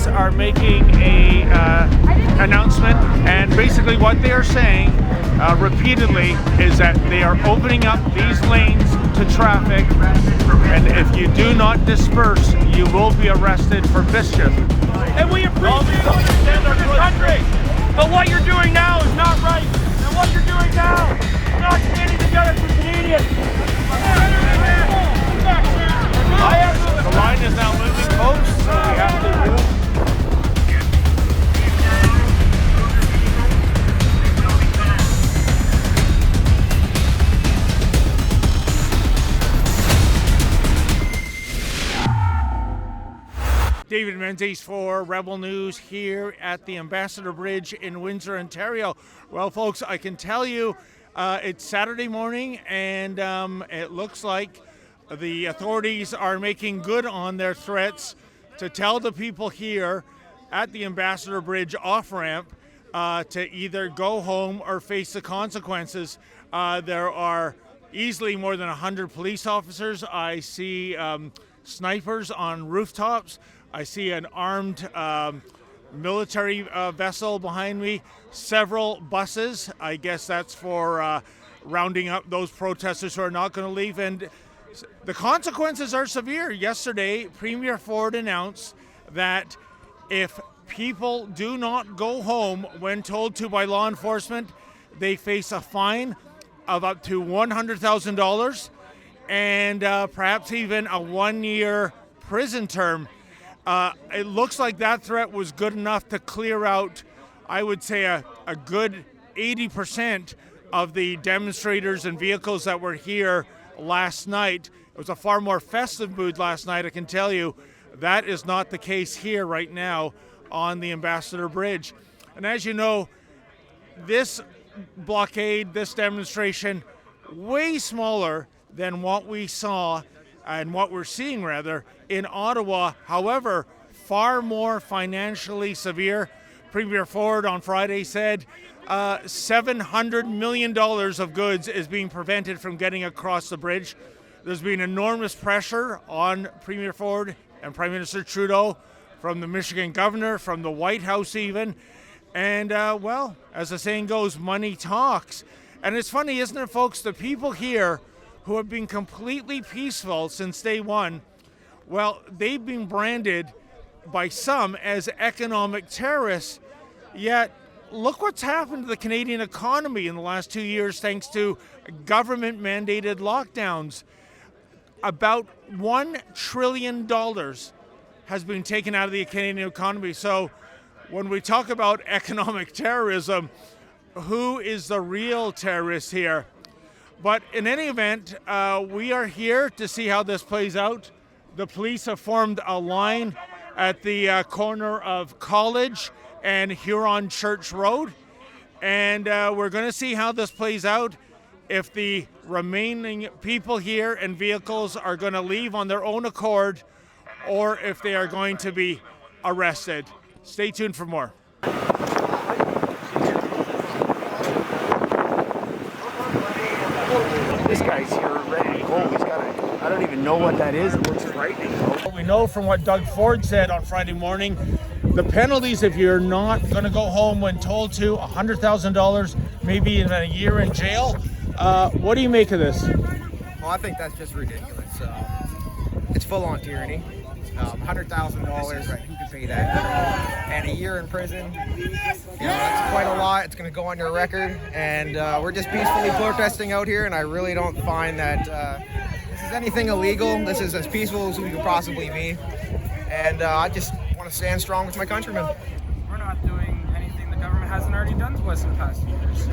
police are making a announcement, and basically what they are saying repeatedly is that they are opening up these lanes to traffic, and if you do not disperse, you will be arrested for mischief. And we appreciate all you stand for this country, but what you're doing now is not right, and what you're doing now is not standing together for Canadians. The line is now moving close, so we have to move. David Menzies for Rebel News here at the Ambassador Bridge in Windsor, Ontario. Well, folks, I can tell you it's Saturday morning, and it looks like the authorities are making good on their threats to tell the people here at the Ambassador Bridge off-ramp to either go home or face the consequences. There are easily more than 100 police officers. I see snipers on rooftops. I see an armed military vessel behind me, several buses. I guess that's for rounding up those protesters who are not going to leave. And the consequences are severe. Yesterday, Premier Ford announced that if people do not go home when told to by law enforcement, they face a fine of up to $100,000 and perhaps even a 1-year prison term. It looks like that threat was good enough to clear out, I would say, a good 80% of the demonstrators and vehicles that were here last night. It was a far more festive mood last night, I can tell you. That is not the case here right now on the Ambassador Bridge. And as you know, this blockade, this demonstration, way smaller than what we saw and what we're seeing rather in Ottawa. However, far more financially severe. Premier Ford on Friday said $700 million of goods is being prevented from getting across the bridge. There's been enormous pressure on Premier Ford and Prime Minister Trudeau from the Michigan governor, from the White House even. And well, as the saying goes, money talks. And it's funny, isn't it, folks? The people here who have been completely peaceful since day one, well, they've been branded by some as economic terrorists. Yet, look what's happened to the Canadian economy in the last 2 years thanks to government-mandated lockdowns. About $1 trillion has been taken out of the Canadian economy. So when we talk about economic terrorism, who is the real terrorist here? But in any event, we are here to see how this plays out. The police have formed a line at the corner of College and Huron Church Road. And we're going to see how this plays out, if the remaining people here and vehicles are going to leave on their own accord or if they are going to be arrested. Stay tuned for more. This guy's here ready to go. He's got I don't even know what that is. It looks frightening. What we know from what Doug Ford said on Friday morning, the penalties if you're not going to go home when told to, $100,000, maybe even a year in jail. What do you make of this? Well, I think that's just ridiculous. It's full-on tyranny. $100,000, right? Who can pay that? And a year in prison. You know, that's quite a lot. It's going to go on your record. And we're just peacefully protesting out here, and I really don't find that this is anything illegal. This is as peaceful as we could possibly be. And I just want to stand strong with my countrymen. We're not doing anything the government hasn't already done to us in the past few years.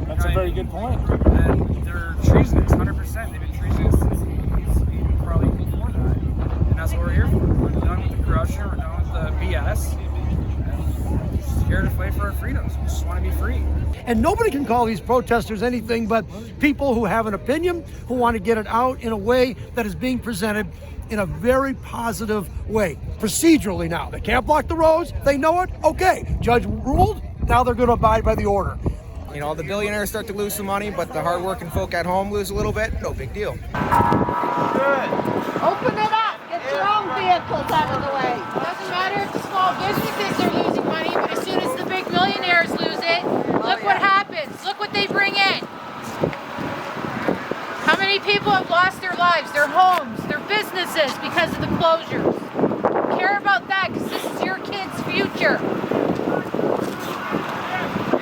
That's a very good point. And they're treasonous, 100%. They've been treasonous since the 80s, even probably before that. And that's what we're here for. We're done with the corruption, we're done with the BS. And we're just here to fight for our freedoms. We just want to be free. And nobody can call these protesters anything but people who have an opinion, who want to get it out in a way that is being presented in a very positive way. Procedurally now. They can't block the roads. They know it. Okay. Judge ruled. Now they're going to abide by the order. You know, the billionaires start to lose some money, but the hardworking folk at home lose a little bit. No big deal. Open it up. Get your own vehicles out of the way. Doesn't matter if it's small Small businesses are losing money, but as soon as the big millionaires lose it, look what happens. Look what they bring in. How many people have lost their lives, their homes, their businesses because of the closures? Care about that, because this is your kids' future.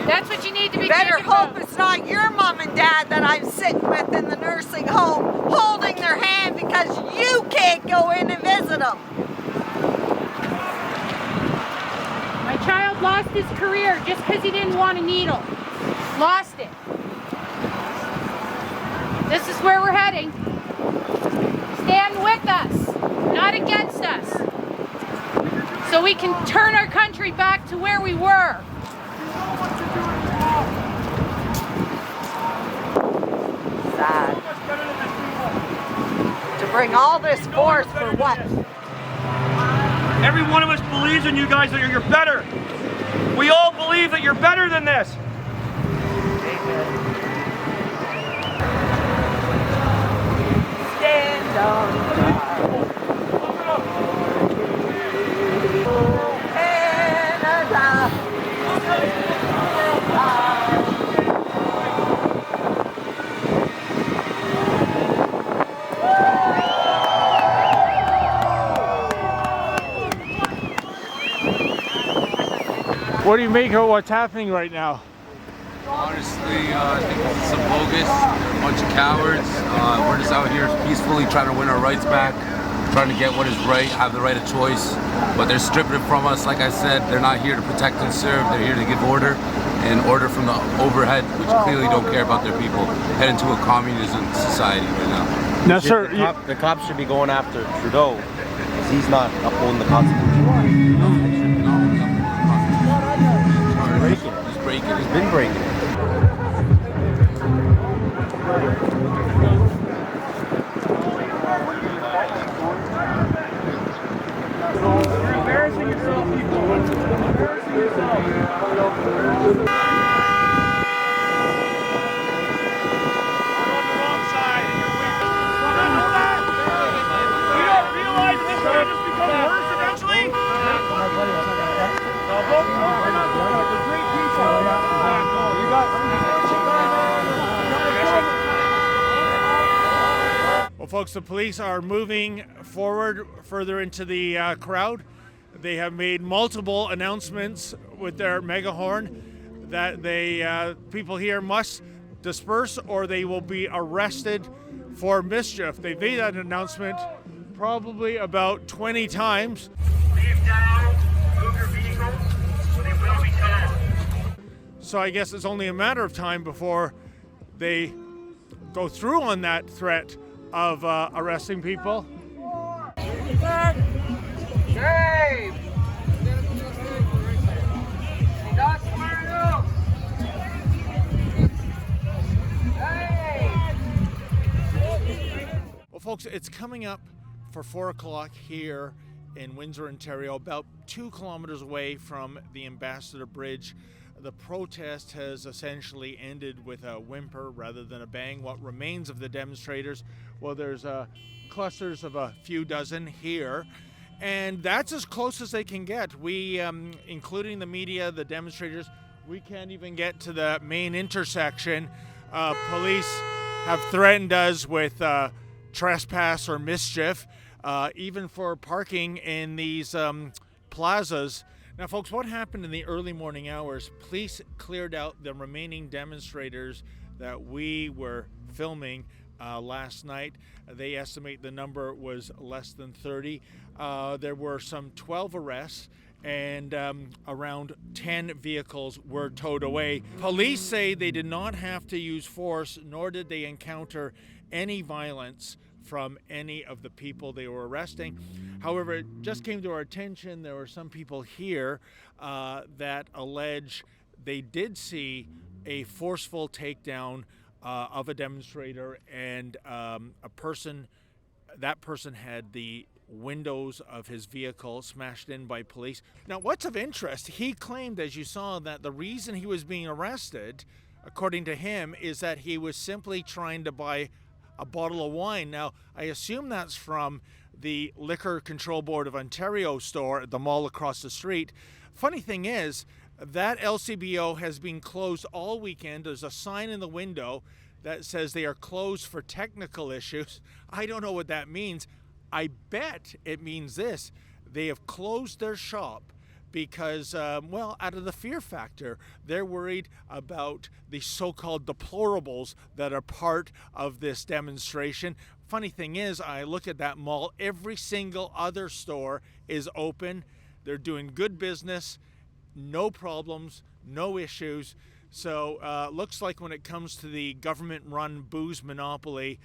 That's what you need to be Better thinking about. hope it's not your mom and dad that I'm sitting with in the nursing home holding their hand because you can't go in and visit them. My child lost his career just because he didn't want a needle. Lost it. This is where we're heading. Stand with us, not against us, so we can turn our country back to where we were. Sad. To bring all this force for what? Every one of us believes in you guys that you're better. We all believe that you're better than this. Stand on Canada. What do you make of what's happening right now? Honestly, I think this is some bogus. They're a bunch of cowards. We're just out here peacefully trying to win our rights back, trying to get what is right, have the right of choice. But they're stripping it from us. Like I said, they're not here to protect and serve. They're here to give order, and order from the overhead, which clearly don't care about their people. Head into a communism society right now. Now, sir, the cops should be going after Trudeau because he's not upholding the Constitution. He's been breaking it. You're embarrassing yourself, people. You're embarrassing yourself. Well, folks, the police are moving forward further into the crowd. They have made multiple announcements with their megaphone that people here must disperse or they will be arrested for mischief. They made that announcement probably about 20 times. Leave down, move your vehicles, they will be towed. So I guess it's only a matter of time before they go through on that threat of arresting people. Shame! That's where Well, folks, it's coming up for 4 o'clock here in Windsor, Ontario, about 2 kilometers away from the Ambassador Bridge. The protest has essentially ended with a whimper rather than a bang. What remains of the demonstrators, well, there's clusters of a few dozen here, and that's as close as they can get. We, including the media, the demonstrators, we can't even get to the main intersection. Police have threatened us with trespass or mischief, even for parking in these plazas. Now, folks, what happened in the early morning hours? Police cleared out the remaining demonstrators that we were filming last night. They estimate the number was less than 30. There were some 12 arrests and around 10 vehicles were towed away. Police say they did not have to use force, nor did they encounter any violence from any of the people they were arresting. However, it just came to our attention there were some people here that allege they did see a forceful takedown of a demonstrator, and that person had the windows of his vehicle smashed in by police. Now, what's of interest, he claimed, as you saw, that the reason he was being arrested, according to him, is that he was simply trying to buy a bottle of wine. Now, I assume that's from the Liquor Control Board of Ontario store at the mall across the street. Funny thing is, that LCBO has been closed all weekend. There's a sign in the window that says they are closed for technical issues. I don't know what that means. I bet it means this. They have closed their shop because, well, out of the fear factor, they're worried about the so-called deplorables that are part of this demonstration. Funny thing is, I look at that mall, every single other store is open. They're doing good business. No problems, no issues. So looks like when it comes to the government-run booze monopoly,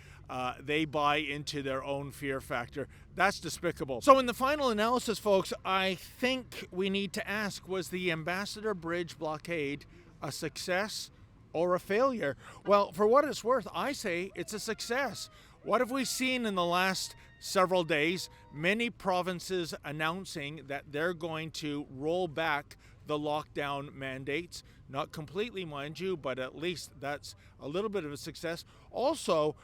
they buy into their own fear factor. That's despicable. So in the final analysis, folks, I think we need to ask, was the Ambassador Bridge blockade a success or a failure? Well, for what it's worth, I say it's a success. What have we seen in the last several days? Many provinces announcing that they're going to roll back the lockdown mandates. Not completely, mind you, but at least that's a little bit of a success. Also,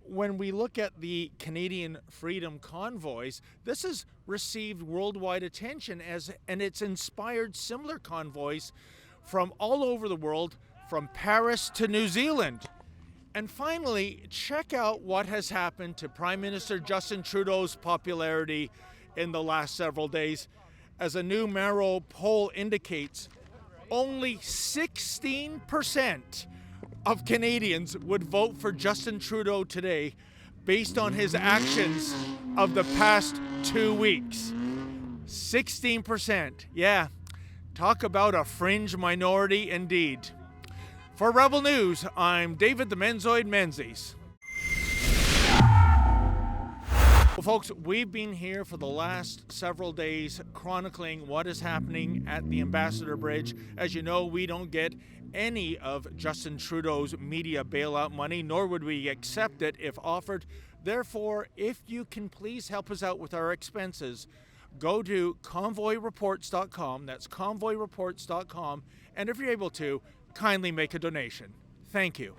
when we look at the Canadian Freedom Convoys, this has received worldwide attention and it's inspired similar convoys from all over the world, from Paris to New Zealand. And finally, check out what has happened to Prime Minister Justin Trudeau's popularity in the last several days. As a new Marrow poll indicates, only 16% of Canadians would vote for Justin Trudeau today based on his actions of the past 2 weeks. 16%. Yeah, talk about a fringe minority indeed. For Rebel News, I'm David the Menzoid Menzies. Well, folks, we've been here for the last several days chronicling what is happening at the Ambassador Bridge. As you know, we don't get any of Justin Trudeau's media bailout money, nor would we accept it if offered. Therefore, if you can please help us out with our expenses, go to convoyreports.com, that's convoyreports.com, and if you're able to, kindly make a donation. Thank you.